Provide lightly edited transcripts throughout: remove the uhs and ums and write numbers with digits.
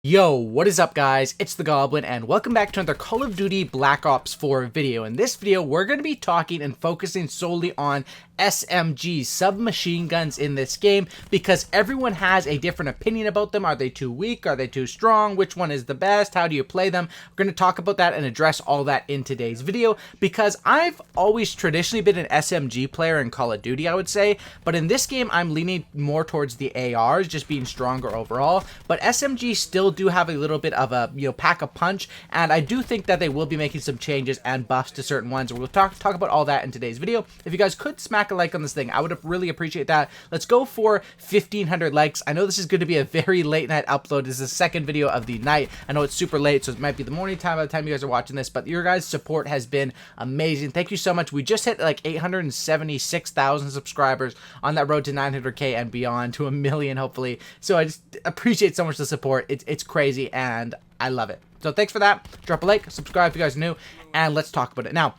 Yo, what is up guys? It's the Goblin and welcome back to another Call of Duty Black Ops 4 video. In this video, we're going to be talking and focusing solely on SMGs, submachine guns in this game, because everyone has a different opinion about them. Are they too weak? Are they too strong? Which one is the best? How do you play them? We're going to talk about that and address all that in today's video, because I've always traditionally been an SMG player in Call of Duty, I would say, but in this game, I'm leaning more towards the ARs, just being stronger overall, but SMGs still do have a little bit of a, pack a punch, and I do think that they will be making some changes and buffs to certain ones. We'll talk about all that in today's video. If you guys could smack a like on this thing, I would really appreciate that. Let's go for 1,500 likes. I know this is going to be a very late night upload. This is the second video of the night. I know it's super late, so it might be the morning time by the time you guys are watching this, but your guys' support has been amazing. Thank you so much. We just hit like 876,000 subscribers on that road to 900k and beyond, to 1 million hopefully. So I just appreciate so much the support. It's crazy and I love it. So thanks for that. Drop a like, subscribe if you guys are new, and let's talk about it. Now,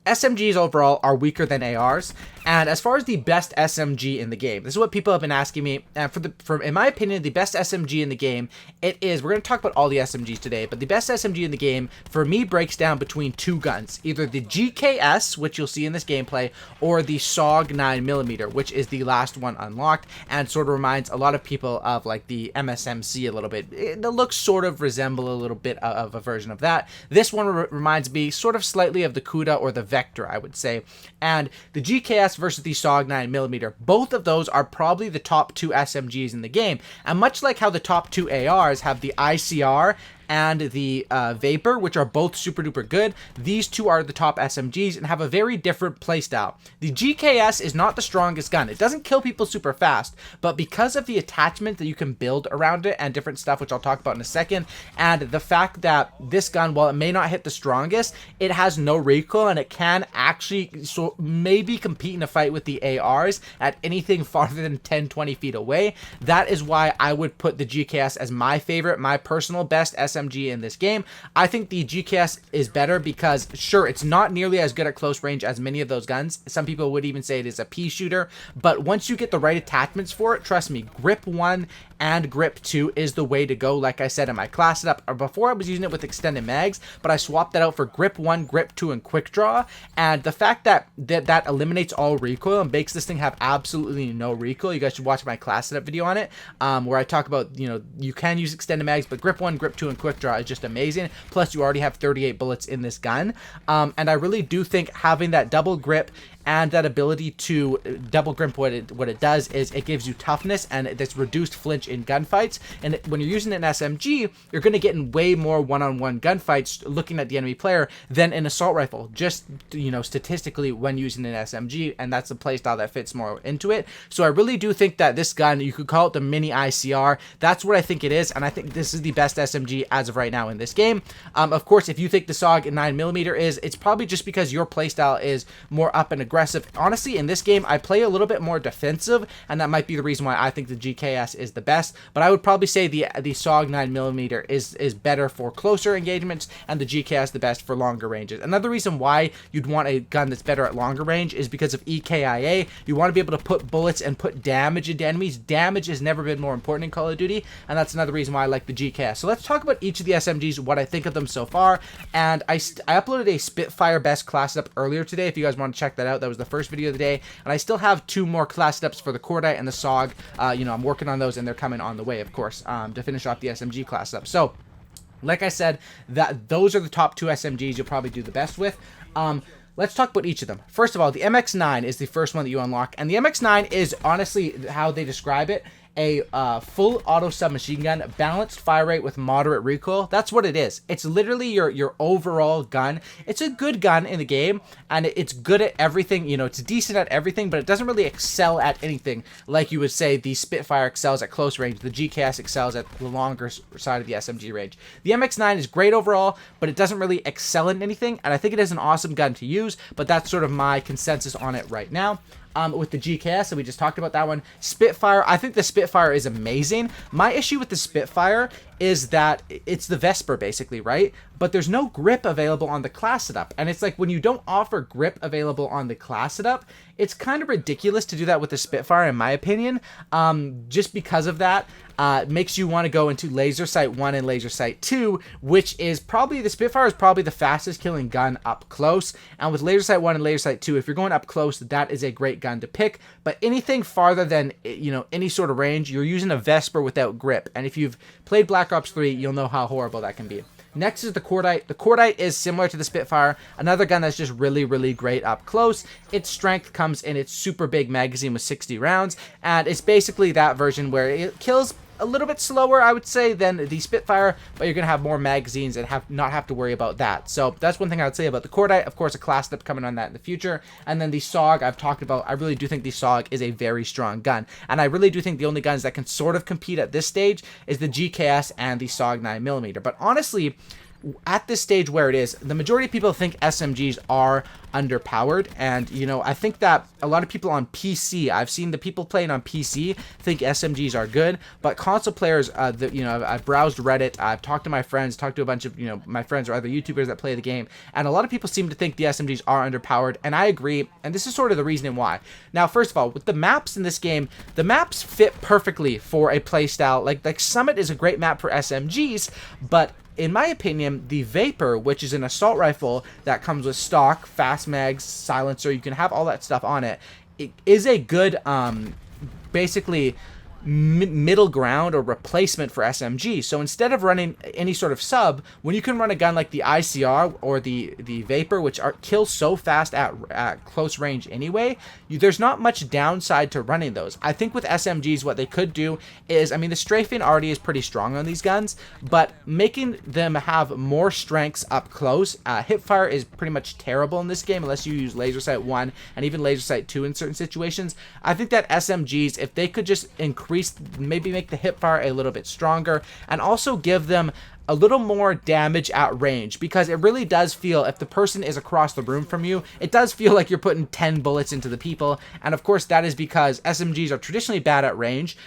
SMGs overall are weaker than ARs, and as far as the best SMG in the game, this is what people have been asking me, and in my opinion, the best SMG in the game, we're going to talk about all the SMGs today, but the best SMG in the game, for me, breaks down between two guns, either the GKS, which you'll see in this gameplay, or the SOG 9mm, which is the last one unlocked, and sort of reminds a lot of people of like the MSMC a little bit. The looks sort of resemble a little bit of a version of that. This one reminds me sort of slightly of the Cuda or the Vector, I would say. And the GKS versus the SOG 9mm, both of those are probably the top two SMGs in the game. And much like how the top two ARs have the ICR and the Vapor, which are both super duper good, these two are the top SMGs and have a very different playstyle. The GKS is not the strongest gun. It doesn't kill people super fast, but because of the attachment that you can build around it and different stuff, which I'll talk about in a second, and the fact that this gun, while it may not hit the strongest, it has no recoil and it can actually maybe compete in a fight with the ARs at anything farther than 10-20 feet away. That is why I would put the GKS as my favorite, my personal best SMG in this game. I think the GKS is better because, sure, it's not nearly as good at close range as many of those guns. Some people would even say it is a pea shooter, but once you get the right attachments for it, trust me, grip 1 and grip 2 is the way to go. Like I said in my class setup, or before I was using it with extended mags, but I swapped that out for grip 1, grip 2, and quick draw, and the fact that that eliminates all recoil and makes this thing have absolutely no recoil. You guys should watch my class setup video on it, where I talk about, you can use extended mags, but grip 1, grip 2, and quick draw is just amazing. Plus, you already have 38 bullets in this gun, and I really do think having that double grip and that ability to double grip, what it does is it gives you toughness and this reduced flinch in gunfights. And when you're using an SMG, you're going to get in way more one-on-one gunfights looking at the enemy player than an assault rifle, just statistically when using an SMG, and that's the playstyle that fits more into it. So I really do think that this gun, you could call it the mini ICR. That's what I think it is, and I think this is the best SMG as of right now in this game. Of course, if you think the SOG 9mm is, it's probably just because your playstyle is more up and aggressive. Honestly, in this game, I play a little bit more defensive, and that might be the reason why I think the GKS is the best, but I would probably say the SOG 9mm is better for closer engagements, and the GKS the best for longer ranges. Another reason why you'd want a gun that's better at longer range is because of EKIA. You want to be able to put bullets and put damage into enemies. Damage has never been more important in Call of Duty, and that's another reason why I like the GKS. So let's talk about each of the SMGs, what I think of them so far, and I uploaded a Spitfire best class up earlier today. If you guys want to check that out, that was the first video of the day, and I still have 2 more class setups for the Cordite and the SOG. I'm working on those, and they're coming on the way, of course, to finish off the SMG class setup. So, like I said, those are the top 2 SMGs you'll probably do the best with. Let's talk about each of them. First of all, the MX9 is the first one that you unlock, and the MX9 is honestly how they describe it, a full auto submachine gun, balanced fire rate with moderate recoil. That's what it is. It's literally your overall gun. It's a good gun in the game, and it's good at everything. It's decent at everything, but it doesn't really excel at anything like you would say the Spitfire excels at close range. The GKS excels at the longer side of the SMG range. The MX9 is great overall, but it doesn't really excel in anything, and I think it is an awesome gun to use, but that's sort of my consensus on it right now. With the GKS, so we just talked about that one. Spitfire, I think the Spitfire is amazing. My issue with the Spitfire is that it's the Vesper basically, right? But there's no grip available on the class setup. And it's like when you don't offer grip available on the class setup, it's kind of ridiculous to do that with the Spitfire, in my opinion. Just because of that, it makes you want to go into Laser Sight 1 and Laser Sight 2, which is probably, the Spitfire is probably the fastest killing gun up close. And with Laser Sight 1 and Laser Sight 2, if you're going up close, that is a great gun to pick. But anything farther than, you know, any sort of range, you're using a Vesper without grip. And if you've played Black Ops 3, you'll know how horrible that can be. Next is the Cordite. The Cordite is similar to the Spitfire, another gun that's just really, really great up close. Its strength comes in its super big magazine with 60 rounds, and it's basically that version where it kills a little bit slower, I would say, than the Spitfire, but you're going to have more magazines and not have to worry about that. So that's one thing I would say about the Cordite. Of course, a class step coming on that in the future. And then the SOG I've talked about, I really do think the SOG is a very strong gun. And I really do think the only guns that can sort of compete at this stage is the GKS and the SOG 9mm. But honestly, at this stage where it is, the majority of people think SMGs are underpowered, and you know, I think that a lot of people on PC, I've seen the people playing on PC think SMGs are good, but console players, you know, I've browsed Reddit, I've talked to my friends, talked to a bunch of, you know, my friends or other YouTubers that play the game, and a lot of people seem to think the SMGs are underpowered, and I agree, and this is sort of the reason why. Now, first of all, with the maps in this game, the maps fit perfectly for a playstyle. Like Summit is a great map for SMGs, but in my opinion, the Vapor, which is an assault rifle that comes with stock, fast mags, silencer, you can have all that stuff on it, it is a good, basically, middle ground or replacement for SMG. So instead of running any sort of sub, when you can run a gun like the ICR or the Vapor, which kill so fast at close range anyway, there's not much downside to running those. I think with SMGs, what they could do is, I mean, the strafing already is pretty strong on these guns, but making them have more strengths up close. Hipfire is pretty much terrible in this game unless you use Laser Sight 1 and even Laser Sight 2 in certain situations. I think that SMGs, if they could just increase, maybe make the hipfire a little bit stronger, and also give them a little more damage at range, because it really does feel, if the person is across the room from you, it does feel like you're putting 10 bullets into the people, and of course that is because SMGs are traditionally bad at range.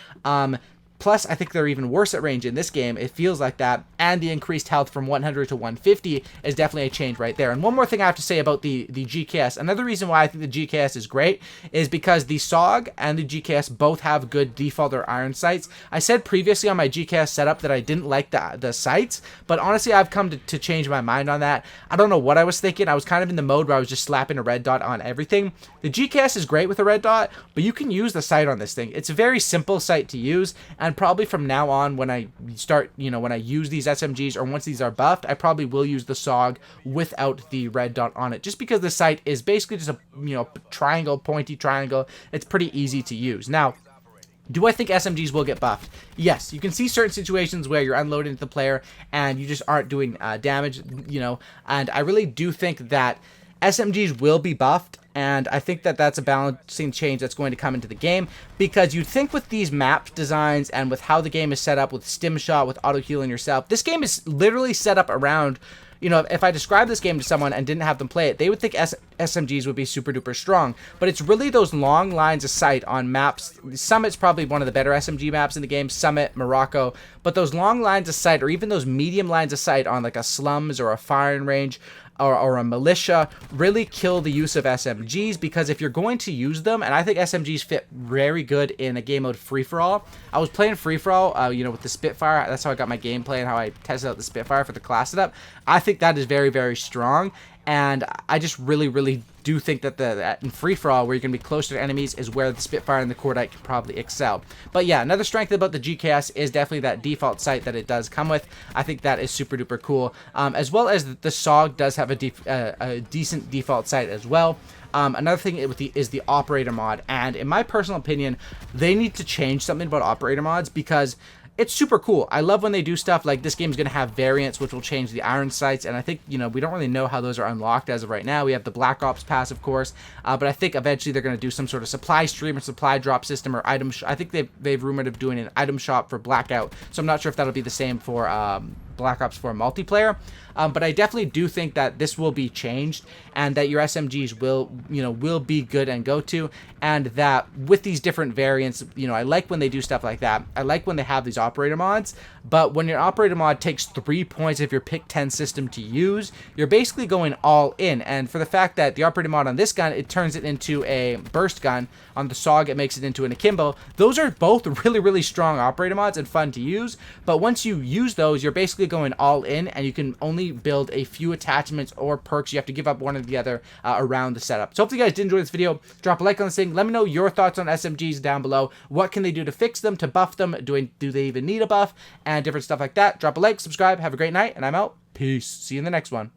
Plus, I think they're even worse at range in this game. It feels like that. And the increased health from 100 to 150 is definitely a change right there. And one more thing I have to say about the GKS. Another reason why I think the GKS is great is because the SOG and the GKS both have good default or iron sights. I said previously on my GKS setup that I didn't like the sights, but honestly, I've come to change my mind on that. I don't know what I was thinking. I was kind of in the mode where I was just slapping a red dot on everything. The GKS is great with a red dot, but you can use the sight on this thing. It's a very simple sight to use, and probably from now on, when I start, you know, when I use these SMGs, or once these are buffed, I probably will use the SOG without the red dot on it, just because the sight is basically just a, you know, triangle, pointy triangle. It's pretty easy to use. Now, do I think SMGs will get buffed? Yes, you can see certain situations where you're unloading the player and you just aren't doing damage, you know, and I really do think that SMGs will be buffed, and I think that that's a balancing change that's going to come into the game, because you'd think with these map designs and with how the game is set up with stim shot, with auto healing yourself, this game is literally set up around, you know, if I describe this game to someone and didn't have them play it, they would think SMGs would be super duper strong, but it's really those long lines of sight on maps. Summit's probably one of the better SMG maps in the game, Summit, Morocco, but those long lines of sight, or even those medium lines of sight on like a slums or a firing range, or a militia, really kill the use of SMGs, because if you're going to use them, and I think SMGs fit very good in a game mode free-for-all. I was playing free-for-all, you know, with the Spitfire. That's how I got my gameplay and how I tested out the Spitfire for the class setup. I think that is very, very strong, and I just really, really do think that in free-for-all, where you're going to be closer to enemies, is where the Spitfire and the Cordite can probably excel. But yeah, another strength about the GKS is definitely that default sight that it does come with. I think that is super duper cool, as well as the SOG does have a decent default sight as well. Another thing is the operator mod, and in my personal opinion, they need to change something about operator mods, because it's super cool. I love when they do stuff like this game's going to have variants, which will change the iron sights, and I think, you know, we don't really know how those are unlocked as of right now. We have the Black Ops pass, of course, but I think eventually they're going to do some sort of supply stream or supply drop system or item. I think they've rumored of doing an item shop for Blackout, so I'm not sure if that'll be the same for Black Ops 4 multiplayer. But I definitely do think that this will be changed, and that your SMGs will be good and go to, and that with these different variants, I like when they do stuff like that. I like when they have these operator mods, but when your operator mod takes 3 points of your pick 10 system to use, you're basically going all in. And for the fact that the operator mod on this gun, it turns it into a burst gun. On the SOG, it makes it into an akimbo. Those are both really, really strong operator mods and fun to use. But once you use those, you're basically going all in, and you can only build a few attachments or perks. You have to give up one or the other around the setup. So hopefully you guys did enjoy this video. Drop a like on this thing. Let me know your thoughts on SMGs down below. What can they do to fix them, to buff them? Do they even need a buff? And different stuff like that. Drop a like, subscribe. Have a great night, and I'm out. Peace. See you in the next one.